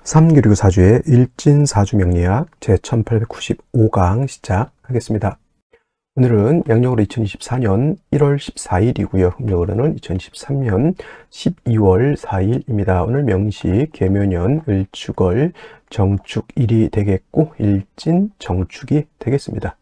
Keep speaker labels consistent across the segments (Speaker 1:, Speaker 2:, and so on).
Speaker 1: 삼교리고 사주의 일진사주명리학 제1895강 시작하겠습니다. 오늘은 양력으로 2024년 1월 14일이고요. 음력으로는 2023년 12월 4일입니다. 오늘 명시 계묘년 을축월 정축일이 되겠고 일진 정축이 되겠습니다.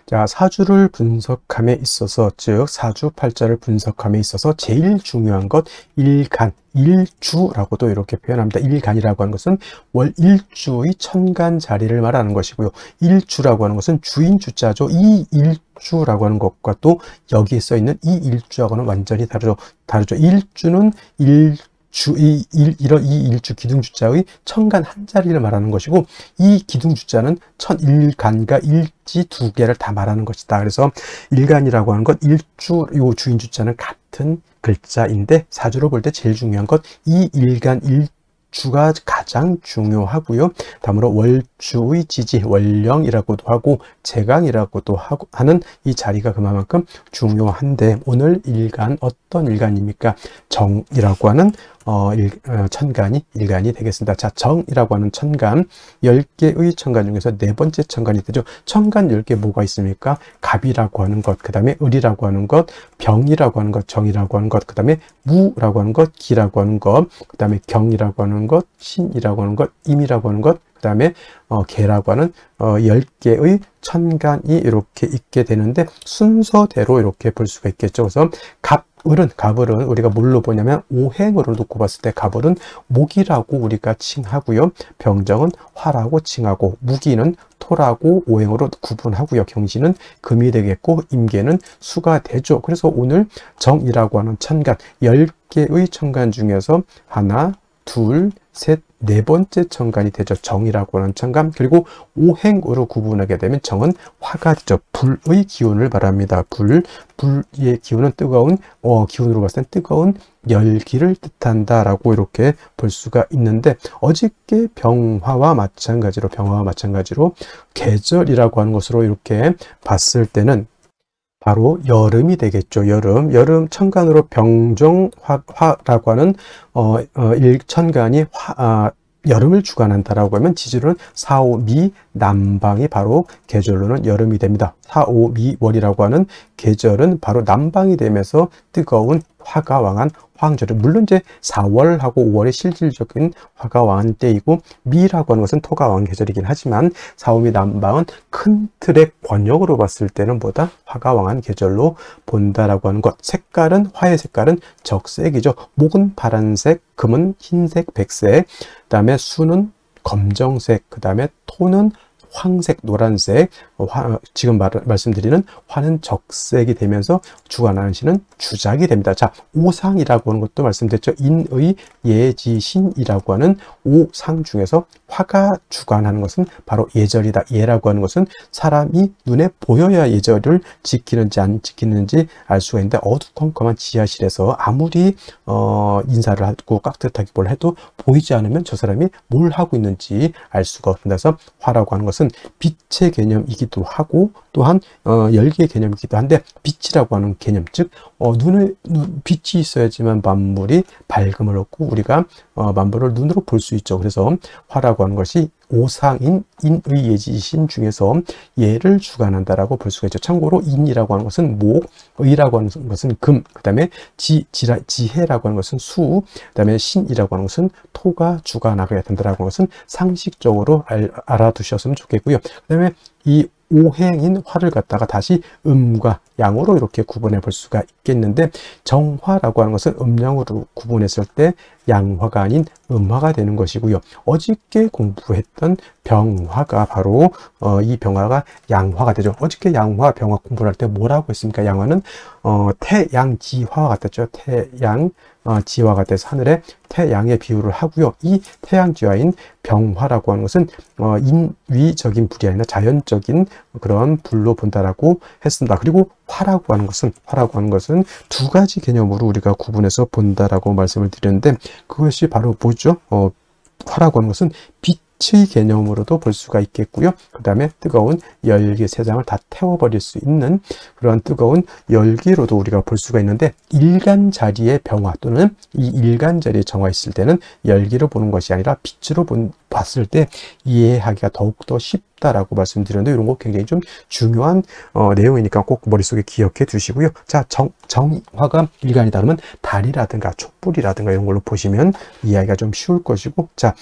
Speaker 1: 자, 사주를 분석함에 있어서, 즉 사주팔자를 분석함에 있어서 제일 중요한 것 일간, 일주라고도 이렇게 표현합니다. 일간이라고 하는 것은 월 일주의 천간 자리를 말하는 것이고요. 일주라고 하는 것은 주인 주자죠. 이 일주라고 하는 것과 또 여기에 써 있는 이 일주하고는 완전히 다르죠. 일주는 이 일주 기둥주자의 천간 한 자리를 말하는 것이고, 이 기둥주자는 천일간과 일지 두 개를 다 말하는 것이다. 그래서 일간이라고 하는 것, 일주, 요 주인주자는 같은 글자인데 사주로 볼 때 제일 중요한 것 이 일간 일주가 가장 중요하고요. 다음으로 월주의 지지, 월령이라고도 하고 제강이라고도 하는 이 자리가 그만큼 중요한데, 오늘 일간 어떤 일간입니까? 정이라고 하는 천간이 일간이 되겠습니다. 자, 정이라고 하는 천간 10개의 천간 중에서 네 번째 천간이 되죠. 천간 10개 뭐가 있습니까? 갑이라고 하는 것, 그 다음에 을이라고 하는 것, 병이라고 하는 것, 정이라고 하는 것, 그 다음에 무라고 하는 것, 기라고 하는 것, 그 다음에 경이라고 하는 것, 신이라고 하는 것, 임이라고 하는 것, 그 다음에 개라고 하는 10개의 천간이 이렇게 있게 되는데, 순서대로 이렇게 볼 수가 있겠죠. 그래서 갑을은 우리가 뭘로 보냐면 오행으로 놓고 봤을 때 갑을은 목이라고 우리가 칭하고요. 병정은 화라고 칭하고, 무기는 토라고 오행으로 구분하고요. 경신은 금이 되겠고, 임계는 수가 되죠. 그래서 오늘 정이라고 하는 천간 10개의 천간 중에서 하나, 둘, 셋, 네 번째 천간이 되죠. 정이라고 하는 천간. 그리고 오행으로 구분하게 되면 정은 화가 되죠. 불의 기운을 말합니다. 불의 기운은 뜨거운, 기운으로 봤을 땐 뜨거운 열기를 뜻한다라고 이렇게 볼 수가 있는데, 어저께 병화와 마찬가지로 계절이라고 하는 것으로 이렇게 봤을 때는 바로 여름이 되겠죠. 여름 천간으로 병정화라고 하는 일천간이 여름을 주관한다라고 하면, 지지로는 사오미 남방이 바로 계절로는 여름이 됩니다. 사오미월이라고 하는 계절은 바로 남방이 되면서 뜨거운 화가 왕한 황절을, 물론 이제 4월하고 5월이 실질적인 화가 왕한 때이고, 미라고 하는 것은 토가 왕한 계절이긴 하지만 사오미 남방은 큰 틀의 권역으로 봤을 때는 보다 화가 왕한 계절로 본다라고 하는 것. 색깔은, 화의 색깔은 적색이죠. 목은 파란색, 금은 흰색, 백색, 그 다음에 수는 검정색, 그 다음에 토는 황색, 노란색, 지금 말씀드리는 화는 적색이 되면서 주관하는 신은 주작이 됩니다. 자, 오상이라고 하는 것도 말씀드렸죠. 인의, 예지신이라고 하는 오상 중에서 화가 주관하는 것은 바로 예절이다. 예라고 하는 것은 사람이 눈에 보여야 예절을 지키는지 안 지키는지 알 수가 있는데, 어두컴컴한 지하실에서 아무리 인사를 하고 깍듯하게 뭘 해도 보이지 않으면 저 사람이 뭘 하고 있는지 알 수가 없습니다. 그래서 화라고 하는 것은 빛의 개념이기도 하고, 또한 열기의 개념이기도 한데, 빛이라고 하는 개념, 즉 빛이 있어야지만 만물이 밝음을 얻고 우리가 만물을 눈으로 볼 수 있죠. 그래서 화라고 하는 것이 오상인 인의 예지신 중에서 예를 주관한다라고 볼 수가 있죠. 참고로 인이라고 하는 것은 목, 의라고 하는 것은 금, 그 다음에 지혜라고 하는 것은 수, 그 다음에 신이라고 하는 것은 토가 주관하게 된다라고 하는 것은 상식적으로 알아두셨으면 좋겠고요. 그 다음에 이 오행인 화를 갖다가 다시 음과 양으로 이렇게 구분해 볼 수가 있겠는데, 정화라고 하는 것은 음양으로 구분했을 때 양화가 아닌 음화가 되는 것이고요. 어저께 공부했던 병화가 바로 이 병화가 양화가 되죠. 어저께 양화, 병화 공부를 할 때 뭐라고 했습니까? 양화는 태양지화와 같았죠. 지화가 같아서 하늘에 태양의 비유를 하고요. 이 태양지화인 병화라고 하는 것은 인위적인 불이 아니라 자연적인 그런 불로 본다라고 했습니다. 그리고 화라고 하는 것은 두 가지 개념으로 우리가 구분해서 본다라고 말씀을 드렸는데, 그것이 바로 뭐죠? 화라고 하는 것은 빛 빛의 개념으로도 볼 수가 있겠고요. 그 다음에 뜨거운 열기, 세상을 다 태워버릴 수 있는 그런 뜨거운 열기로도 우리가 볼 수가 있는데, 일간자리의 병화 또는 이 일간자리의 정화 있을 때는 열기로 보는 것이 아니라 빛으로 봤을 때 이해하기가 더욱더 쉽다라고 말씀드렸는데, 이런 거 굉장히 좀 중요한 내용이니까 꼭 머릿속에 기억해 두시고요. 자, 정화가 일간이다 그러면 달이라든가 촛불이라든가 이런 걸로 보시면 이해하기가 좀 쉬울 것이고, 자,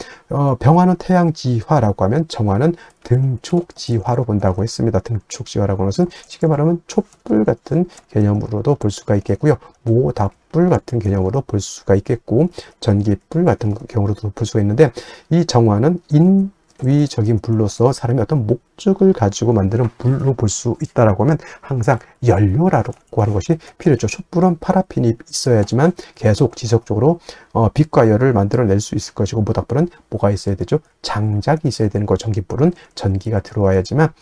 Speaker 1: 병화는 태양지화라고 하면 정화는 등촉지화로 본다고 했습니다. 등촉지화라고 하는 것은 쉽게 말하면 촛불 같은 개념으로도 볼 수가 있겠고요. 모닥불 같은 개념으로 볼 수가 있겠고, 전기불 같은 경우로도 볼 수가 있는데, 이 정화는 인위적인 불로서 사람이 어떤 목적을 가지고 만드는 불로 볼 수 있다라고 하면 항상 연료라고 하는 것이 필요죠. 촛불은 파라핀이 있어야지만 계속 지속적으로 빛과 열을 만들어낼 수 있을 것이고, 모닥불은 뭐가 있어야 되죠? 장작이 있어야 되는 거. 전기불은 전기가 들어와야지만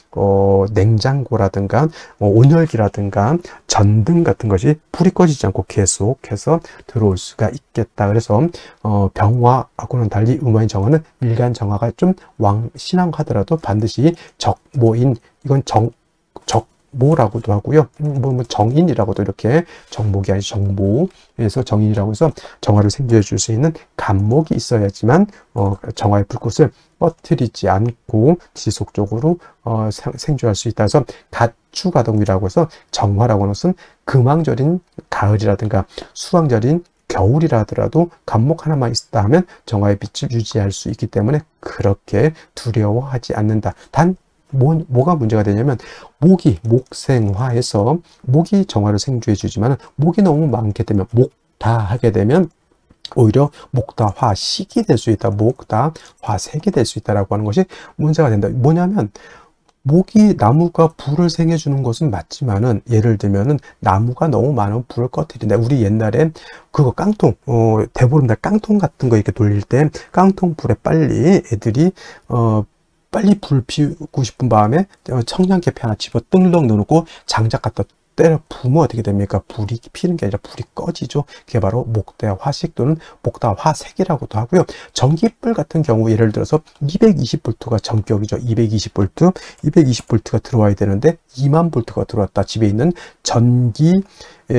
Speaker 1: 냉장고라든가 온열기라든가 전등 같은 것이 불이 꺼지지 않고 계속해서 들어올 수가 있겠다. 그래서 병화하고는 달리 음화인 정화는 일간 정화가 좀 왕신앙하더라도 반드시 적모인, 이건 정모라고도 하고요. 정인이라고도, 이렇게 정목이 아니고 정모에서 정인이라고 해서 정화를 생겨해 줄 수 있는 간목이 있어야지만 정화의 불꽃을 꺼트리지 않고 지속적으로 생존할 수 있다 해서 가추가동이라고 해서 정화라고 하는 것은 금왕절인 가을이라든가 수왕절인 겨울이라 하더라도 간목 하나만 있다 하면 정화의 빛을 유지할 수 있기 때문에 그렇게 두려워하지 않는다. 단 뭐가 문제가 되냐면, 목생화해서 목이 정화를 생주해 주지만 목이 너무 많게 되면, 목다하게 되면 오히려 목다화식이 될 수 있다. 목다화색이 될 수 있다라고 하는 것이 문제가 된다. 뭐냐면, 나무가 불을 생해주는 것은 맞지만은, 예를 들면은 나무가 너무 많은 불을 꺼뜨린다. 우리 옛날에 그거 깡통, 대보름달 깡통 같은 거 이렇게 돌릴 때 깡통 불에 빨리 애들이 빨리 불 피우고 싶은 마음에 청량깨피 하나 집어 뜰렁 넣어놓고 장작 갖다 때려 부으면 어떻게 됩니까? 불이 피는 게 아니라 불이 꺼지죠. 그게 바로 목대화식 또는 목다화색이라고도 하고요. 전기불 같은 경우 예를 들어서 220V가 전격이죠. 220V가 들어와야 되는데 20000V가 들어왔다. 집에 있는 전기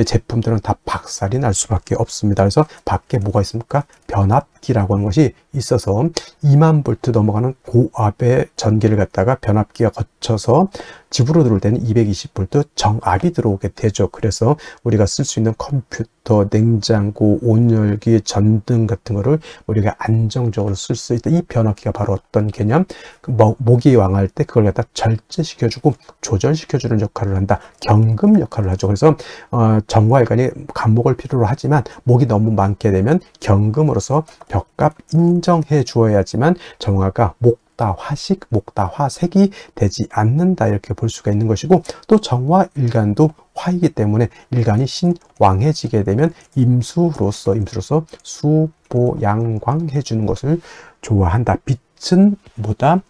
Speaker 1: 제품들은 다 박살이 날 수밖에 없습니다. 그래서 밖에 뭐가 있습니까? 변압기라고 하는 것이 있어서 20000V 넘어가는 고압의 전기를 갖다가 변압기가 거쳐서 집으로 들어올 때는 220V 정압이 들어오게 되죠. 그래서 우리가 쓸 수 있는 컴퓨터, 냉장고, 온열기, 전등 같은 거를 우리가 안정적으로 쓸 수 있다. 이 변압기가 바로 어떤 개념? 목이 왕할 때 그걸 갖다 절제시켜주고 조절시켜주는 역할을 한다. 경금 역할을 하죠. 그래서 정화일간이 간목을 필요로 하지만 목이 너무 많게 되면 경금으로서 벽값 인정해 주어야지만 정화가 목다화식, 목다화색이 되지 않는다. 이렇게 볼 수가 있는 것이고, 또 정화일간도 화이기 때문에 일간이 신왕해지게 되면 임수로서 수보양광해 주는 것을 좋아한다. 빛은 보다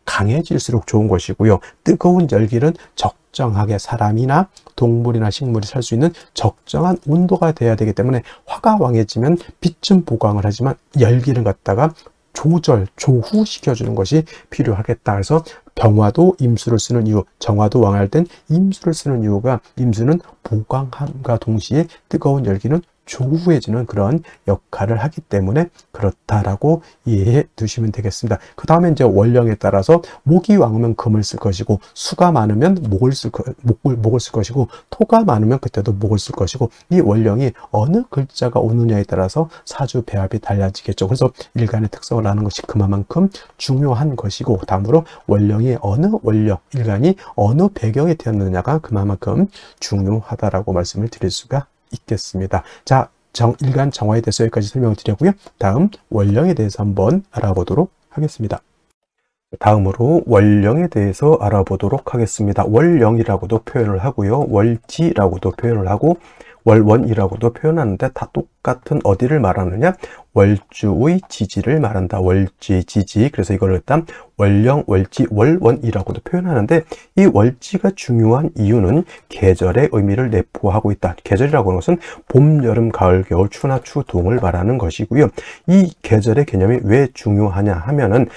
Speaker 1: 강해질수록 좋은 것이고요. 뜨거운 열기는 적정하게 사람이나 동물이나 식물이 살 수 있는 적정한 온도가 돼야 되기 때문에, 화가 왕해지면 빛은 보강을 하지만 열기를 갖다가 조후시켜주는 것이 필요하겠다. 그래서 병화도 임수를 쓰는 이유, 정화도 왕할 땐 임수를 쓰는 이유가, 임수는 보강함과 동시에 뜨거운 열기는 조후해지는 그런 역할을 하기 때문에 그렇다라고 이해해 두시면 되겠습니다. 그 다음에 이제 원령에 따라서 목이 왕으면 금을 쓸 것이고, 수가 많으면 목을 쓸 것이고, 토가 많으면 그때도 목을 쓸 것이고, 이 원령이 어느 글자가 오느냐에 따라서 사주 배합이 달라지겠죠. 그래서 일간의 특성을 아는 것이 그만큼 중요한 것이고, 다음으로 원령이 어느 원령, 일간이 어느 배경에 태어났느냐가 그만큼 중요하다라고 말씀을 드릴 수가 있겠습니다. 자, 일간 정화에 대해서 여기까지 설명을 드렸고요. 다음 원령에 대해서 한번 알아보도록 하겠습니다. 다음으로 원령에 대해서 알아보도록 하겠습니다. 월령이라고도 표현을 하고요. 월지라고도 표현을 하고 월원이라고도 표현하는데 다 같은 어디를 말하느냐? 월주의 지지를 말한다. 월지, 지지. 그래서 이걸 일단 월령, 월지, 월원이라고도 표현하는데, 이 월지가 중요한 이유는 계절의 의미를 내포하고 있다. 계절이라고 하는 것은 봄, 여름, 가을, 겨울, 추나 추동을 말하는 것이고요. 이 계절의 개념이 왜 중요하냐 하면은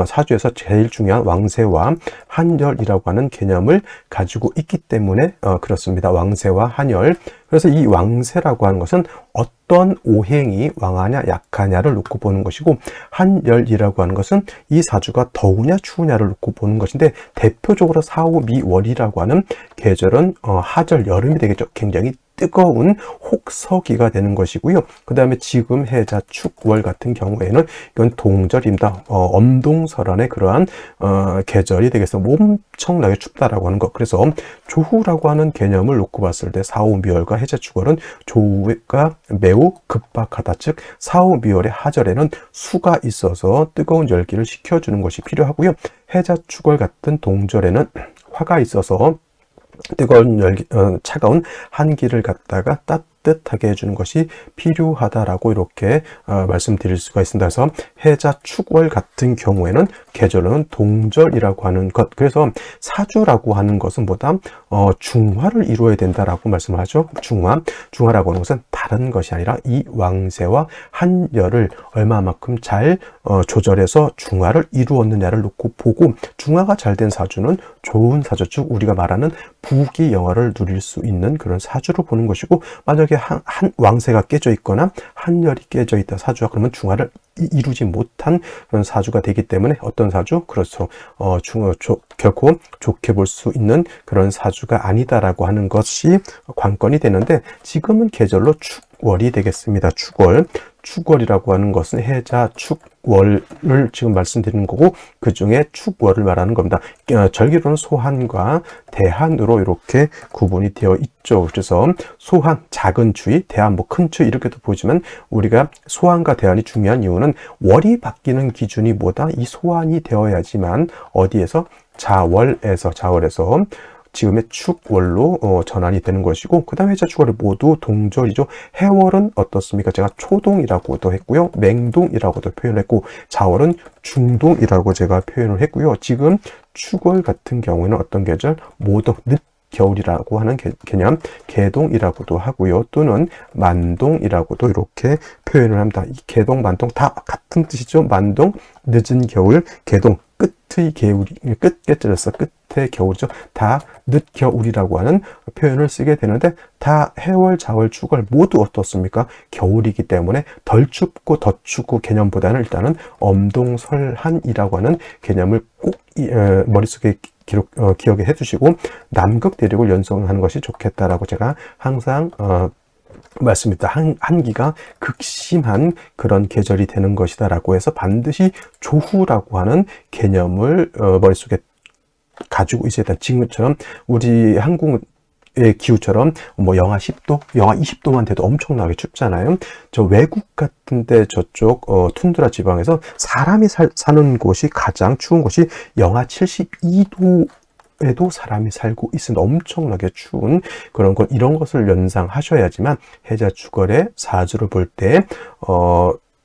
Speaker 1: 사주에서 제일 중요한 왕세와 한열이라고 하는 개념을 가지고 있기 때문에 그렇습니다. 왕세와 한열. 그래서 이 왕세라고 하는 것은 어떤 오행이 왕하냐 약하냐를 놓고 보는 것이고, 한열이라고 하는 것은 이 사주가 더우냐 추우냐를 놓고 보는 것인데, 대표적으로 사오미월이라고 하는 계절은 하절, 여름이 되겠죠. 굉장히 뜨거운 혹서기가 되는 것이고요. 그 다음에 지금 해자 축월 같은 경우에는 이건 동절입니다. 엄동설한의 그러한 계절이 되겠어. 엄청나게 춥다라고 하는 것. 그래서 조후라고 하는 개념을 놓고 봤을 때 사오미월과 해자 축월은 조후가 매우 급박하다. 즉 사오미월의 하절에는 수가 있어서 뜨거운 열기를 식혀주는 것이 필요하고요. 해자 축월 같은 동절에는 화가 있어서 뜨거운 열기, 차가운 한기를 갖다가 따뜻하게 해주는 것이 필요하다라고 이렇게 말씀드릴 수가 있습니다. 그래서 해자 축월 같은 경우에는 계절은 동절이라고 하는 것. 그래서 사주라고 하는 것은 보다 중화를 이루어야 된다라고 말씀을 하죠. 중화라고 하는 것은 다른 것이 아니라 이 왕세와 한열을 얼마만큼 잘 조절해서 중화를 이루었느냐를 놓고 보고, 중화가 잘 된 사주는 좋은 사주, 즉 우리가 말하는 부귀영화를 누릴 수 있는 그런 사주로 보는 것이고, 만약에 한 왕세가 깨져 있거나 한열이 깨져 있다 사주가, 그러면 중화를 이루지 못한 그런 사주가 되기 때문에 어떤 사주? 그렇죠. 결코 좋게 볼 수 있는 그런 사주가 아니다라고 하는 것이 관건이 되는데, 지금은 계절로 축월이 되겠습니다. 축월이라고 하는 것은 해자 축월을 지금 말씀드리는 거고, 그 중에 축월을 말하는 겁니다. 절기로는 소한과 대한으로 이렇게 구분이 되어 있죠. 그래서 소한, 작은 추위, 대한, 큰 추위 이렇게도 보지만, 우리가 소한과 대한이 중요한 이유는 월이 바뀌는 기준이 뭐다? 이 소한이 되어야지만 어디에서? 자월에서 지금의 축월로 전환이 되는 것이고, 그 다음에 해자 축월이 모두 동절이죠. 해월은 어떻습니까? 제가 초동이라고도 했고요. 맹동이라고도 표현했고, 자월은 중동이라고 제가 표현을 했고요. 지금 축월 같은 경우에는 어떤 계절? 모두 늦겨울이라고 하는 개념, 개동이라고도 하고요. 또는 만동이라고도 이렇게 표현을 합니다. 이 개동, 만동 다 같은 뜻이죠. 만동, 늦은 겨울, 개동, 끝의 겨울이, 끝에 찔러서 끝의 겨울이죠. 다 늦겨울이라고 하는 표현을 쓰게 되는데, 다 해월, 자월, 축월 모두 어떻습니까? 겨울이기 때문에 덜 춥고 더 춥고 개념보다는 일단은 엄동설한이라고 하는 개념을 꼭 머릿속에 기억해 두시고, 남극 대륙을 연상하는 것이 좋겠다라고 제가 항상 맞습니다. 한기가 극심한 그런 계절이 되는 것이다 라고 해서 반드시 조후라고 하는 개념을 머릿속에 가지고 있어야 된다. 지금처럼 우리 한국의 기후처럼 뭐 영하 10도, 영하 20도만 돼도 엄청나게 춥잖아요. 저 외국 같은데 저쪽 툰드라 지방에서 사람이 사는 곳이 가장 추운 곳이 영하 72도 에도 사람이 살고 있으면 엄청나게 추운 그런 것, 이런 것을 연상하셔야지만 해자 축월의 사주를 볼 때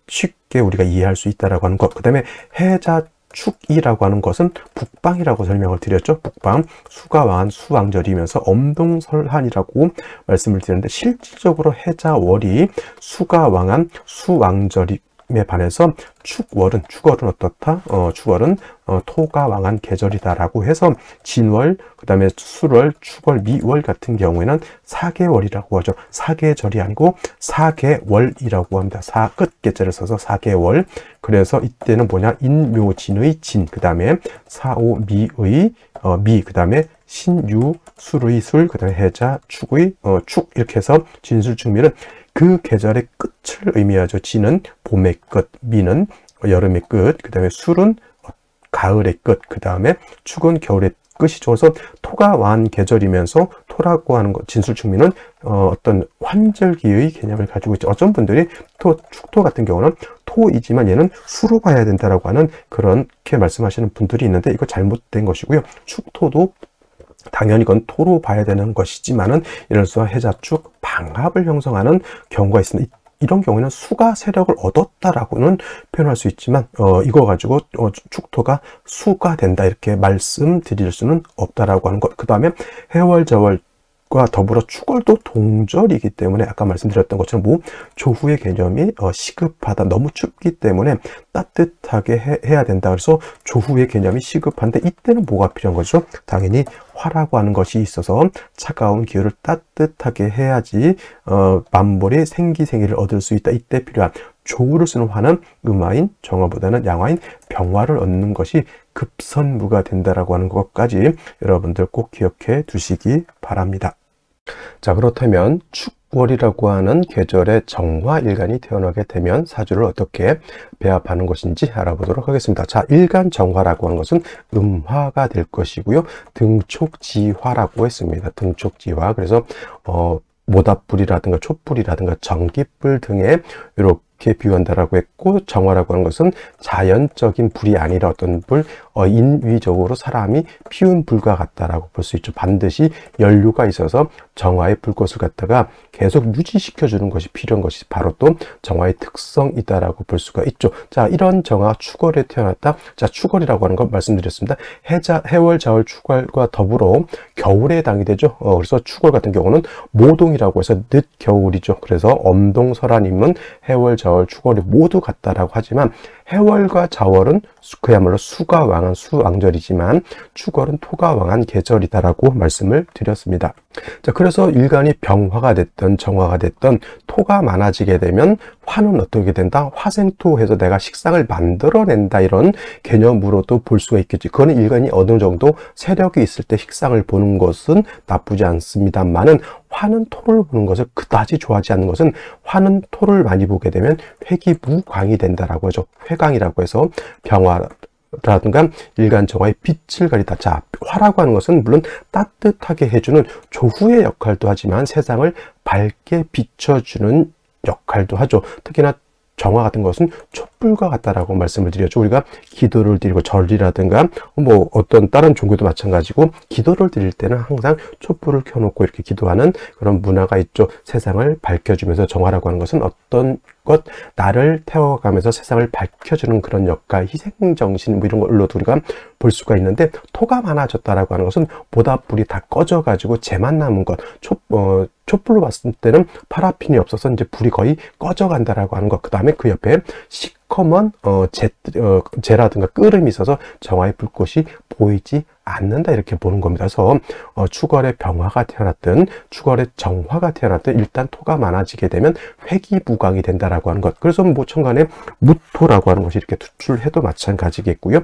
Speaker 1: 쉽게 우리가 이해할 수 있다라고 하는 것. 그 다음에 해자 축이라고 하는 것은 북방이라고 설명을 드렸죠. 북방, 수가 왕한 수왕절이면서 엄동설한이라고 말씀을 드렸는데, 실질적으로 해자월이 수가 왕한 수왕절이 에 반해서 축월은 어떻다? 축월은 토가 왕한 계절이다라고 해서 진월, 그 다음에 수월, 축월, 미월 같은 경우에는 사계월이라고 하죠. 사계절이 아니고 사계월이라고 합니다. 끝계절을 써서 사계월. 그래서 이때는 뭐냐? 인묘진의 진, 그 다음에 사오미의 미, 그 다음에 신유, 술의 술, 그 다음에 해자, 축의 축, 이렇게 해서 진술축미는 그 계절의 끝을 의미하죠. 진은 봄의 끝, 미는 여름의 끝, 그 다음에 술은 가을의 끝, 그 다음에 축은 겨울의 끝이죠. 그래서 토가 왕한 계절이면서 토라고 하는 것, 진술축미는 어떤 환절기의 개념을 가지고 있죠. 어떤 분들이 축토 같은 경우는 토이지만 얘는 수로 봐야 된다라고 하는 그렇게 말씀하시는 분들이 있는데, 이거 잘못된 것이고요. 축토도 당연히 그건 토로 봐야 되는 것이지만은, 예를 들어서 해자축 방합을 형성하는 경우가 있습니다. 이런 경우에는 수가 세력을 얻었다라고는 표현할 수 있지만 이거 가지고 축토가 수가 된다 이렇게 말씀드릴 수는 없다라고 하는 것. 그 다음에 해월자월 과 더불어 축월도 동절이기 때문에 아까 말씀드렸던 것처럼 뭐 조후의 개념이 시급하다, 너무 춥기 때문에 따뜻하게 해야 된다. 그래서 조후의 개념이 시급한데 이때는 뭐가 필요한 거죠? 당연히 화라고 하는 것이 있어서 차가운 기후를 따뜻하게 해야지 만물의 생기생이를 얻을 수 있다. 이때 필요한 조후를 쓰는 화는 음화인 정화보다는 양화인 병화를 얻는 것이 급선무가 된다라고 하는 것까지 여러분들 꼭 기억해 두시기 바랍니다. 자, 그렇다면 축월이라고 하는 계절의 정화일간이 태어나게 되면 사주를 어떻게 배합하는 것인지 알아보도록 하겠습니다. 자, 일간 정화라고 하는 것은 음화가 될 것이고요. 등촉지화라고 했습니다. 등촉지화. 그래서 모닥불이라든가 촛불이라든가 전기불 등에 이렇게 비유한다라고 했고, 정화라고 하는 것은 자연적인 불이 아니라 어떤 불, 인위적으로 사람이 피운 불과 같다라고 볼 수 있죠. 반드시 연료가 있어서 정화의 불꽃을 갖다가 계속 유지시켜 주는 것이 필요한 것이 바로 또 정화의 특성이다라고 볼 수가 있죠. 자, 이런 정화 축월에 태어났다. 자, 축월이라고 하는 것 말씀드렸습니다. 해월, 자월, 축월과 더불어 겨울에 해당이 되죠. 그래서 축월 같은 경우는 모동이라고 해서 늦 겨울이죠. 그래서 엄동설화님은 해월, 자월, 축월이 모두 같다라고 하지만 해월과 자월은 그야말로 수가 왕한 수왕절이지만 축월은 토가 왕한 계절이다라고 말씀을 드렸습니다. 자, 그래서 일간이 병화가 됐던 정화가 됐던 토가 많아지게 되면 화는 어떻게 된다? 화생토해서 내가 식상을 만들어낸다 이런 개념으로도 볼 수가 있겠지. 그거는 일간이 어느 정도 세력이 있을 때 식상을 보는 것은 나쁘지 않습니다만은 화는 토를 보는 것을 그다지 좋아하지 않는 것은 화는 토를 많이 보게 되면 회기무광이 된다라고 하죠. 회광이라고 해서 병화라든가 일간 정화의 빛을 가리다. 자, 화라고 하는 것은 물론 따뜻하게 해주는 조후의 역할도 하지만 세상을 밝게 비춰주는 역할도 하죠. 특히나 정화 같은 것은 촛불과 같다라고 말씀을 드렸죠. 우리가 기도를 드리고 절이라든가 뭐 어떤 다른 종교도 마찬가지고 기도를 드릴 때는 항상 촛불을 켜놓고 이렇게 기도하는 그런 문화가 있죠. 세상을 밝혀주면서 정화라고 하는 것은 어떤 것, 나를 태워가면서 세상을 밝혀주는 그런 역할, 희생정신 뭐 이런 걸로도 우리가 볼 수가 있는데 토가 많아졌다라고 하는 것은 모닥불이 다 꺼져가지고 재만 남은 것, 촛불로 봤을 때는 파라핀이 없어서 이제 불이 거의 꺼져간다라고 하는 것. 그 다음에 그 옆에 시커먼 재라든가 끓음이 있어서 정화의 불꽃이 보이지 않는다 이렇게 보는 겁니다. 그래서 축월의 병화가 태어났든 축월의 정화가 태어났든 일단 토가 많아지게 되면 회기무광이 된다라고 하는 것. 그래서 뭐 천간에 무토라고 하는 것이 이렇게 투출해도 마찬가지겠고요.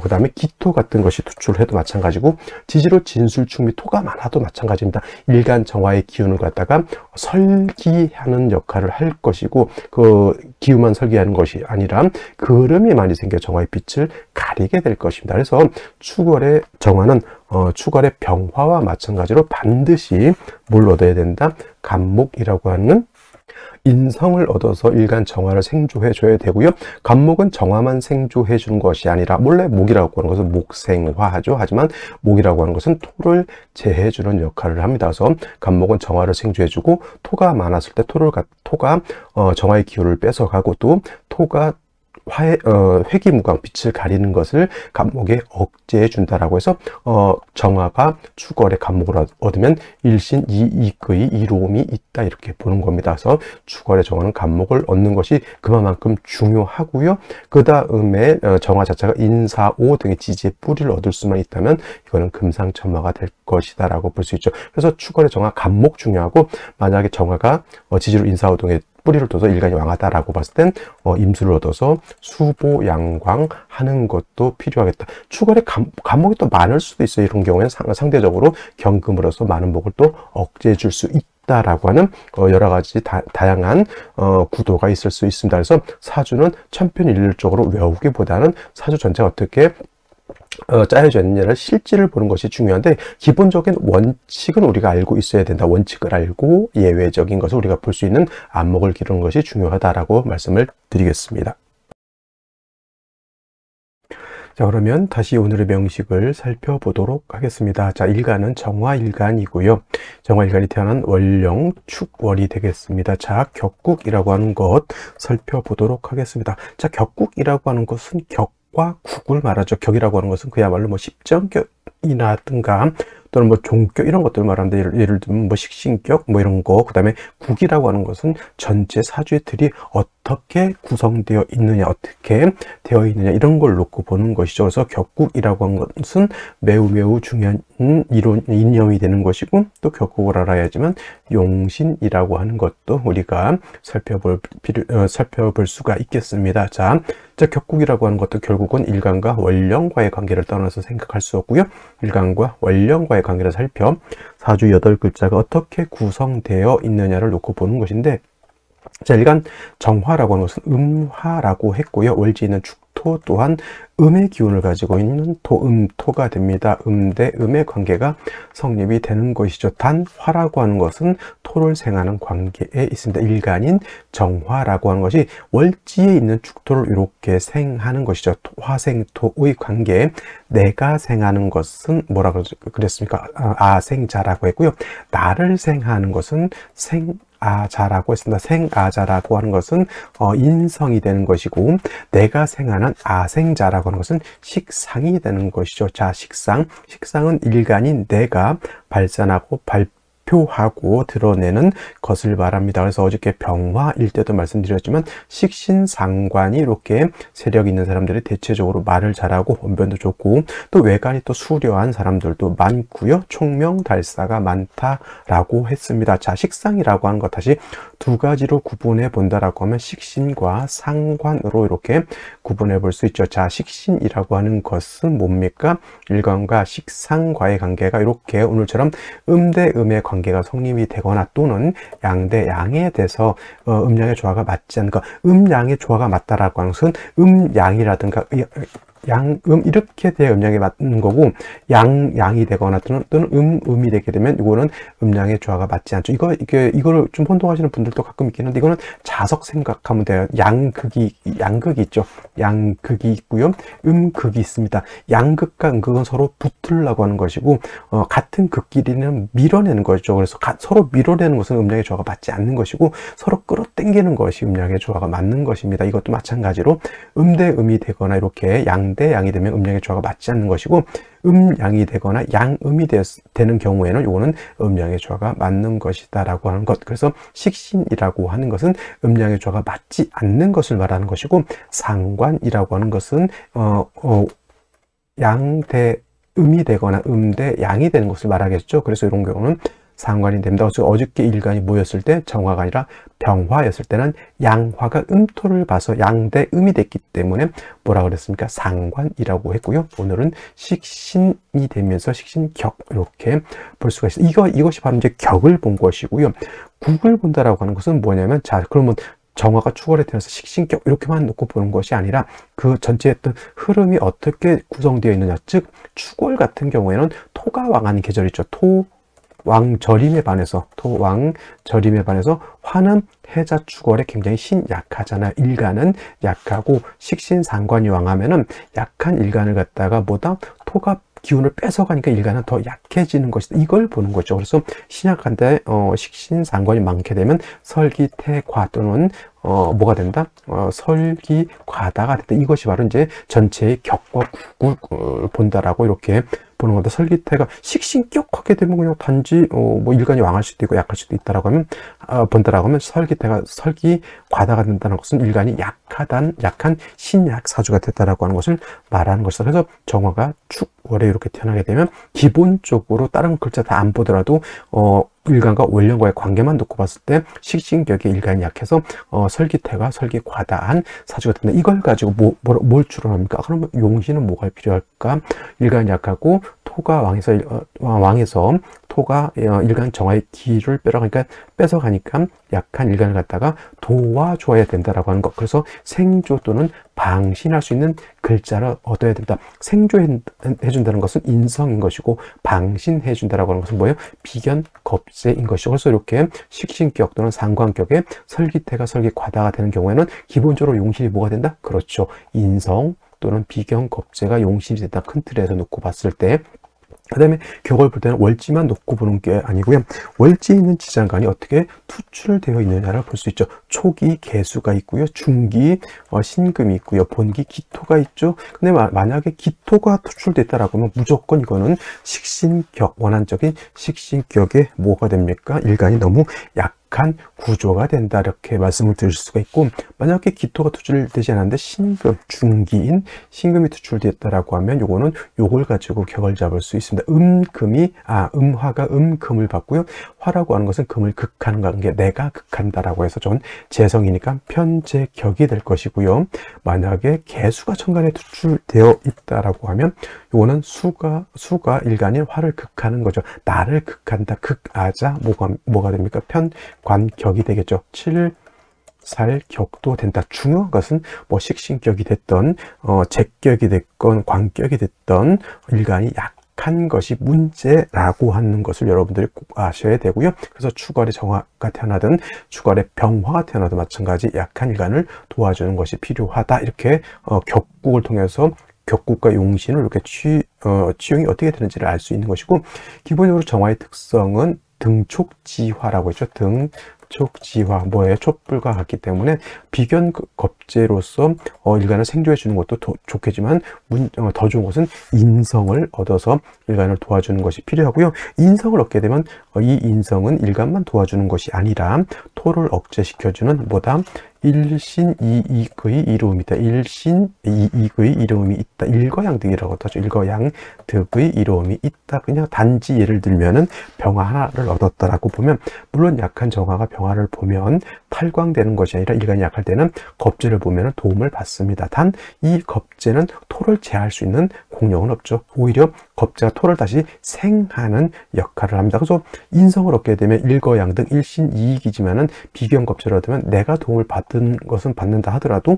Speaker 1: 그 다음에 기토 같은 것이 투출해도 마찬가지고 지지로 진술충미 토가 많아도 마찬가지입니다. 일간 정화의 기운을 갖다가 설기하는 역할을 할 것이고 그 기운만 설기하는 것이 아니라 그름이 많이 생겨 정화의 빛을 가리게 될 것입니다. 그래서 축월의 정화는 축월의 병화와 마찬가지로 반드시 뭘 얻어야 된다? 간목이라고 하는 인성을 얻어서 일간 정화를 생조해 줘야 되고요. 간목은 정화만 생조해 주는 것이 아니라 원래 목이라고 하는 것은 목생화하죠. 하지만 목이라고 하는 것은 토를 제해 주는 역할을 합니다. 그래서 간목은 정화를 생조해 주고 토가 많았을 때 토가 정화의 기운을 뺏어가고 또 토가 회기무광 빛을 가리는 것을 간목에 억제해 준다라고 해서 정화가 축월의 간목을 얻으면 일신 이익의 이로움이 있다 이렇게 보는 겁니다. 그래서 축월의 정화는 간목을 얻는 것이 그만큼 중요하고요. 그 다음에 정화 자체가 인사오 등의 지지의 뿌리를 얻을 수만 있다면 이거는 금상첨화가 될 것이다라고 볼 수 있죠. 그래서 축월의 정화 간목 중요하고 만약에 정화가 지지로 인사오 등의 뿌리를 둬서 일간이 왕하다라고 봤을 땐 임수를 얻어서 수보 양광 하는 것도 필요하겠다. 축월에 간목이 또 많을 수도 있어요. 이런 경우에는 상대적으로 경금으로서 많은 목을 또 억제해 줄 수 있다라고 하는 여러 가지 다양한 구도가 있을 수 있습니다. 그래서 사주는 천편일률적으로 외우기보다는 사주 전체가 어떻게 짜여져 있느냐를 실질을 보는 것이 중요한데 기본적인 원칙은 우리가 알고 있어야 된다. 원칙을 알고 예외적인 것을 우리가 볼 수 있는 안목을 기르는 것이 중요하다라고 말씀을 드리겠습니다. 자, 그러면 다시 오늘의 명식을 살펴보도록 하겠습니다. 자, 일간은 정화일간이고요. 정화일간이 태어난 월령, 축월이 되겠습니다. 자, 격국이라고 하는 것 살펴보도록 하겠습니다. 자, 격국이라고 하는 것은 격과 국을 말하죠. 격이라고 하는 것은 그야말로 뭐 십정격이라든가 또는 뭐 종격 이런 것들 말하는데 예를 들면 뭐 식신격 뭐 이런 거, 그다음에 국이라고 하는 것은 전체 사주의 틀이 어떻게 구성되어 있느냐, 어떻게 되어 있느냐 이런 걸 놓고 보는 것이죠. 그래서 격국이라고 하는 것은 매우 중요한 이념이 되는 것이고, 또 격국을 알아야지만 용신이라고 하는 것도 우리가 살펴볼 수가 있겠습니다. 자, 격국이라고 하는 것도 결국은 일간과 월령과의 관계를 떠나서 생각할 수 없고요. 일간과 월령과의 관계를 살펴 사주 8글자가 어떻게 구성되어 있느냐를 놓고 보는 것인데, 자, 일간 정화라고 하는 것은 음화라고 했고요. 월지에는 축토 또한 음의 기운을 가지고 있는 토가 됩니다. 대 음의 관계가 성립이 되는 것이죠. 단 화라고 하는 것은 토를 생하는 관계에 있습니다. 일간인 정화라고 하는 것이 월지에 있는 축토를 이렇게 생하는 것이죠. 화생토의 관계, 내가 생하는 것은 뭐라고 그랬습니까? 아생자라고 했고요. 나를 생하는 것은 생아자라고 했습니다. 생아자라고 하는 것은 인성이 되는 것이고, 내가 생하는 아생자라고 하는 것은 식상이 되는 것이죠. 자, 식상은 일간인 내가 발산하고 발표하고 드러내는 것을 말합니다. 그래서 어저께 병화일 때도 말씀드렸지만 식신상관이 이렇게 세력 있는 사람들이 대체적으로 말을 잘하고 언변도 좋고, 또 외관이 또 수려한 사람들도 많고요. 총명달사가 많다라고 했습니다. 자, 식상이라고 하는 것 다시 두 가지로 구분해 본다라고 하면 식신과 상관으로 이렇게 구분해 볼 수 있죠. 자, 식신이라고 하는 것은 뭡니까? 일간과 식상과의 관계가 이렇게 오늘처럼 대 음의 관계가 성립이 되거나, 또는 양 대 양에 대해서 음양의 조화가 맞지 않는 것, 양의 조화가 맞다라고 하는 것은 양이라든가 이렇게 돼야 음양이 맞는 거고, 양이 되거나 또는 음이 되게 되면 이거는 음양의 조화가 맞지 않죠. 이거를 좀 혼동하시는 분들도 가끔 있긴 한데, 이거는 자석 생각하면 돼요. 양극이 있죠. 양극이 있고요. 음극이 있습니다. 양극과 음극은 서로 붙으려고 하는 것이고, 같은 극끼리는 밀어내는 거죠. 그래서 서로 밀어내는 것은 음양의 조화가 맞지 않는 것이고, 서로 끌어당기는 것이 음양의 조화가 맞는 것입니다. 이것도 마찬가지로 대 음이 되거나 이렇게 양 대 양이 되면 음양의 조화가 맞지 않는 것이고, 양이 되거나 양음이 되는 경우에는 이거는 음양의 조화가 맞는 것이다라고 하는 것. 그래서 식신이라고 하는 것은 음양의 조화가 맞지 않는 것을 말하는 것이고, 상관이라고 하는 것은 양 대 음이 되거나 대 양이 되는 것을 말하겠죠. 그래서 이런 경우는 상관이 됩니다. 그래서 어저께 일간이 모였을 때 정화가 아니라 병화였을 때는 양화가 음토를 봐서 양 대 음이 됐기 때문에 뭐라 그랬습니까? 상관이라고 했고요. 오늘은 식신이 되면서 식신격 이렇게 볼 수가 있어요. 이것이 바로 이제 격을 본 것이고요. 국을 본다라고 하는 것은 뭐냐면, 자, 그러면 정화가 축월에 태어나서 식신격 이렇게만 놓고 보는 것이 아니라 그 전체의 어떤 흐름이 어떻게 구성되어 있느냐, 즉 축월 같은 경우에는 토가 왕하는 계절이죠. 토왕절임에 반해서 화는 해자 축월에 굉장히 신약하잖아요. 일간은 약하고 식신상관이 왕하면은 약한 일간을 갖다가 토가 기운을 뺏어가니까 일간은 더 약해지는 것이다. 이걸 보는 거죠. 그래서 신약한데 식신상관이 많게 되면 설기태과 또는 뭐가 된다? 설기과다가 된다. 이것이 바로 이제 전체의 격과 국을 본다라고 이렇게 보는 건데, 설기태가 식신격하게 되면 그냥 단지 뭐 일간이 왕할 수도 있고 약할 수도 있다라고 하면 본다라고 하면, 설기태가 설기과다가 된다는 것은 일간이 약한 신약 사주가 됐다라고 하는 것을 말하는 것이다. 그래서 정화가 축월에 이렇게 태어나게 되면 기본적으로 다른 글자 다 안 보더라도 일간과 월령과의 관계만 놓고 봤을 때 식신격의 일간이 약해서 설기태가 설기과다한 사주가 된다. 이걸 가지고 뭘 추론합니까? 그러면 용신은 뭐가 필요할까? 일간이 약하고 토가 왕에서 토가 일간 정화의 기를 뺏어가니까 약한 일간을 갖다가 도와줘야 된다라고 하는 것. 그래서 생조 또는 방신할 수 있는 글자를 얻어야 된다. 생조해준다는 것은 인성인 것이고, 방신해준다라고 하는 것은 뭐예요? 비견겁세인 것이죠. 그래서 이렇게 식신격 또는 상관격에 설기태가 설기과다가 되는 경우에는 기본적으로 용신이 뭐가 된다? 그렇죠. 인성 또는 비경겁제가 용신이 됐다. 큰 틀에서 놓고 봤을 때. 그 다음에 격을 볼 때는 월지만 놓고 보는 게 아니고요. 월지에 있는 지장간이 어떻게 투출되어 있느냐를 볼 수 있죠. 초기 개수가 있고요. 중기 신금이 있고요. 본기 기토가 있죠. 근데 만약에 기토가 투출됐다라고 하면 무조건 이거는 식신격, 원한적인 식신격에 뭐가 됩니까? 일간이 너무 약한 구조가 된다, 이렇게 말씀을 드릴 수가 있고, 만약에 기토가 투출되지 않았는데 신금, 중기인 신금이 투출됐다라고 하면 요거는 요걸 가지고 격을 잡을 수 있습니다. 음화가 음금을 받고요. 화라고 하는 것은 금을 극하는 관계, 내가 극한다라고 해서 전 재성이니까 편재격이 될 것이고요. 만약에 개수가 천간에 투출되어 있다라고 하면 요거는 수가 일간인 화를 극하는 거죠. 나를 극한다, 극하자, 뭐가 됩니까? 편관격이 되겠죠. 칠살격도 된다. 중요한 것은 뭐 식신격이 됐던 제격이 됐건 관격이 됐던 일간이 약한 것이 문제라고 하는 것을 여러분들이 꼭 아셔야 되고요. 그래서 추월의 정화가 태어나든 추월의 병화가 태어나든 마찬가지 약한 일간을 도와주는 것이 필요하다. 이렇게 격국을 통해서 격국과 용신을 이렇게 취용이 어떻게 되는지를 알 수 있는 것이고, 기본적으로 정화의 특성은 등촉지화라고 했죠. 등촉지화, 뭐예요? 촛불과 같기 때문에 비견겁제로서 일간을 생조해 주는 것도 좋겠지만 더 좋은 것은 인성을 얻어서 일간을 도와주는 것이 필요하고요. 인성을 얻게 되면 이 인성은 일간만 도와주는 것이 아니라 토를 억제시켜주는 뭐다? 일신이익의 이로움이 있다. 일신이익의 이로움이 있다. 일거양득이라고 하죠. 일거양득의 이로움이 있다. 그냥 단지 예를 들면은 병화 하나를 얻었다라고 보면, 물론 약한 정화가 병화를 보면 탈광되는 것이 아니라 일간이 약할 때는 겁제를 보면 도움을 받습니다. 단 이 겁제는 토를 제할 수 있는 공력은 없죠. 오히려 겁제가 토를 다시 생하는 역할을 합니다. 그래서 인성을 얻게 되면 일거양득 일신이익이지만은 비견겁제를 얻으면 내가 도움을 받은 것은 받는다 하더라도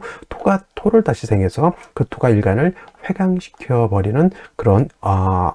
Speaker 1: 토를 다시 생해서 그 토가 일간을 회강시켜 버리는 그런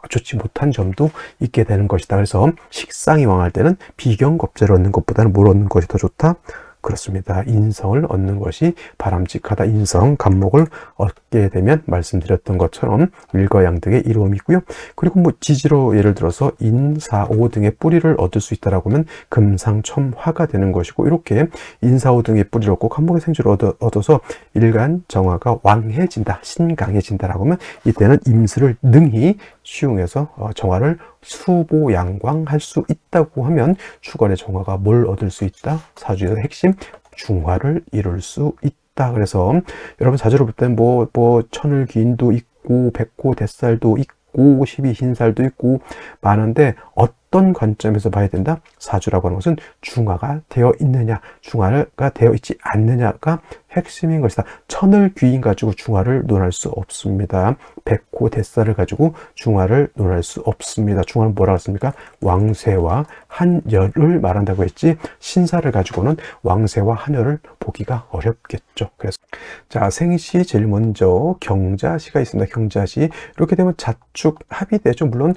Speaker 1: 좋지 못한 점도 있게 되는 것이다. 그래서 식상이 왕할 때는 비견겁제를 얻는 것보다는 뭘 얻는 것이 더 좋다? 그렇습니다. 인성을 얻는 것이 바람직하다. 인성, 간목을 얻게 되면 말씀드렸던 것처럼 일거양득의 이로움이 있고요. 그리고 뭐 지지로 예를 들어서 인사오 등의 뿌리를 얻을 수 있다라고 하면 금상첨화가 되는 것이고, 이렇게 인사오 등의 뿌리를 얻고 간목의 생주를 얻어서 일간 정화가 왕해진다, 신강해진다라고 하면 이때는 임수를 능히 시용해서 정화를 수보양광할 수 있다고 하면 추월의 정화가 뭘 얻을 수 있다? 사주에서 핵심 중화를 이룰 수 있다. 그래서 여러분 사주를 볼 때는 뭐 천을귀인도 있고 백호 대살도 있고 12신살도 있고 많은데, 어떤 관점에서 봐야 된다? 사주라고 하는 것은 중화가 되어 있느냐, 중화가 되어 있지 않느냐가 핵심인 것이다. 천을 귀인 가지고 중화를 논할 수 없습니다. 백호 대살을 가지고 중화를 논할 수 없습니다. 중화는 뭐라고 했습니까? 왕쇠와 한열을 말한다고 했지, 신사를 가지고는 왕쇠와 한열을 보기가 어렵겠죠. 그래서 자, 생시 제일 먼저 경자시가 있습니다. 경자시 이렇게 되면 자축 합이 되죠. 물론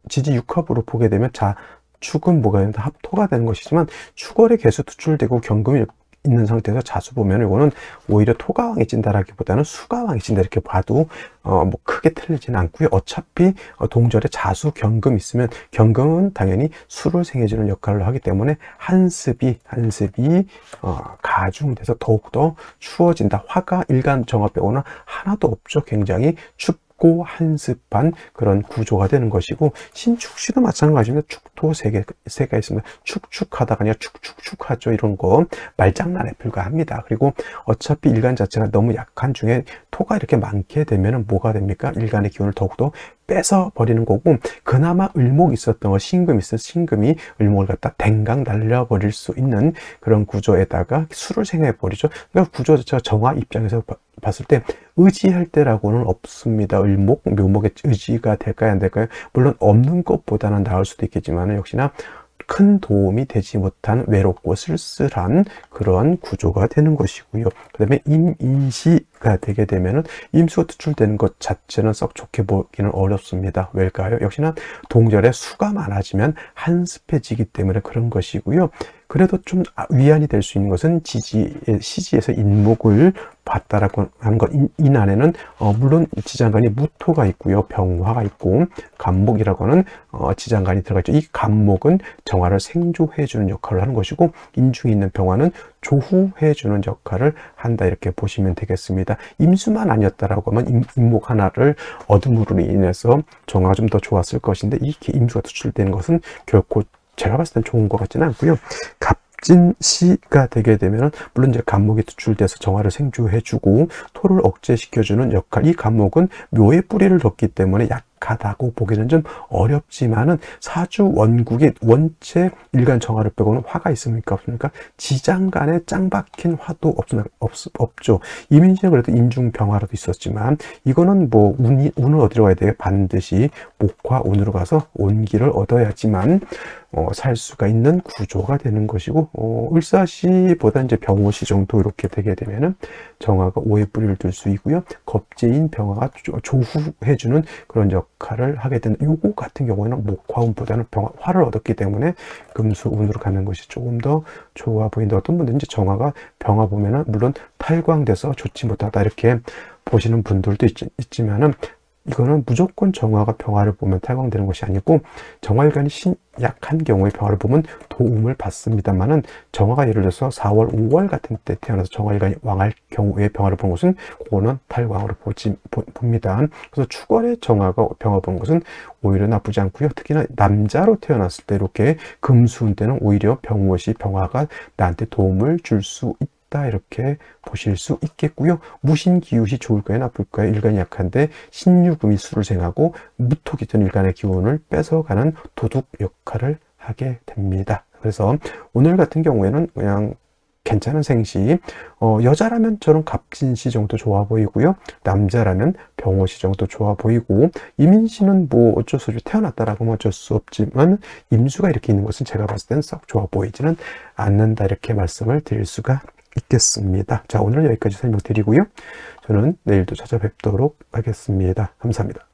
Speaker 1: 지지 육합으로 보게 되면 자축은 뭐가 있는데 합토가 되는 것이지만, 추월의 개수 투출되고 경금이 있는 상태에서 자수 보면 이거는 오히려 토가 왕해진다라기보다는 수가 왕해진다, 이렇게 봐도 뭐 크게 틀리지는 않고요. 어차피 동절에 자수 경금 있으면 경금은 당연히 수를 생해주는 역할을 하기 때문에 한습이 가중돼서 더욱더 추워진다. 화가 일간 정화 빼고는 하나도 없죠. 굉장히 춥고 한습한 그런 구조가 되는 것이고, 신축시도 마찬가지입니다. 축토 세가 있습니다. 축축하다가 아니라 축축축하죠. 이런 거 말장난에 불과합니다. 그리고 어차피 일간 자체가 너무 약한 중에 토가 이렇게 많게 되면 뭐가 됩니까? 일간의 기운을 더욱더 뺏어 버리는 거고, 그나마 을목이 있었던 거, 신금이 을목을 갖다 댕강 날려버릴 수 있는 그런 구조에다가 수를 생해 버리죠. 그러니까 구조 자체가 정화 입장에서 봤을 때 의지할 때라고는 없습니다. 을목, 묘목의 의지가 될까요, 안 될까요? 물론 없는 것보다는 나을 수도 있겠지만 역시나 큰 도움이 되지 못한 외롭고 쓸쓸한 그런 구조가 되는 것이고요. 그 다음에 임인시가 되게 되면은 임수가 투출되는 것 자체는 썩 좋게 보기는 어렵습니다. 왜일까요? 역시나 동절에 수가 많아지면 한습해지기 때문에 그런 것이고요. 그래도 좀 위안이 될 수 있는 것은 시지에서 인목을 봤다라고 하는 것. 인 안에는 물론 지장간이 무토가 있고요, 병화가 있고 간목이라고 하는 지장간이 들어가 있죠. 이 간목은 정화를 생조해 주는 역할을 하는 것이고, 인중에 있는 병화는 조후해 주는 역할을 한다, 이렇게 보시면 되겠습니다. 임수만 아니었다라고 하면 임목 하나를 어둠으로 인해서 정화가 좀 더 좋았을 것인데, 이 임수가 투출되는 것은 결코 제가 봤을 땐 좋은 것 같지는 않고요. 갑진시가 되게 되면 물론 이제 간목이 투출돼서 정화를 생조해주고 토를 억제시켜주는 역할, 이 간목은 묘의 뿌리를 뒀기 때문에 약하다고 보기는 좀 어렵지만은, 사주 원국이 원체 일간 정화를 빼고는 화가 있습니까? 없습니까? 지장간에 짱 박힌 화도 없죠. 이민시는 그래도 인중병화라도 있었지만, 이거는 뭐 운을 어디로 가야 돼요? 반드시 목화 운으로 가서 온기를 얻어야지만 살 수가 있는 구조가 되는 것이고, 을사시보다 이제 병오시 정도 이렇게 되게 되면은 정화가 오의 뿌리를 둘 수 있고요. 겁재인 병화가 조후해주는 그런 역할을 하게 되는, 요거 같은 경우에는 목화운보다는 화를 얻었기 때문에 금수운으로 가는 것이 조금 더 좋아 보인다. 어떤 분들은 이제 정화가 병화 보면은 물론 탈광돼서 좋지 못하다 이렇게 보시는 분들도 있지만은, 이거는 무조건 정화가 병화를 보면 탈광되는 것이 아니고, 정화일간이 약한 경우에 병화를 보면 도움을 받습니다만은, 정화가 예를 들어서 4월, 5월 같은 때 태어나서 정화일간이 왕할 경우에 병화를 보는 것은 그거는 탈광으로 봅니다. 그래서 축월에 정화가 병화 보는 것은 오히려 나쁘지 않고요. 특히나 남자로 태어났을 때 이렇게 금수운 때는 오히려 병오시 병화가 나한테 도움을 줄 수 있다, 이렇게 보실 수 있겠고요. 무신기웃이 좋을까요, 나쁠까요? 일간이 약한데 신유금이 수를 생하고 무토기 전 일간의 기운을 뺏어가는 도둑 역할을 하게 됩니다. 그래서 오늘 같은 경우에는 그냥 괜찮은 생시, 여자라면 저는 갑진시 정도 좋아 보이고요. 남자라면 병오시 정도 좋아 보이고, 이민시는 뭐 어쩔 수 없이 태어났다라고 하면 어쩔 수 없지만, 임수가 이렇게 있는 것은 제가 봤을 땐 썩 좋아 보이지는 않는다, 이렇게 말씀을 드릴 수가 있겠습니다. 자, 오늘 여기까지 설명드리고요. 저는 내일도 찾아뵙도록 하겠습니다. 감사합니다.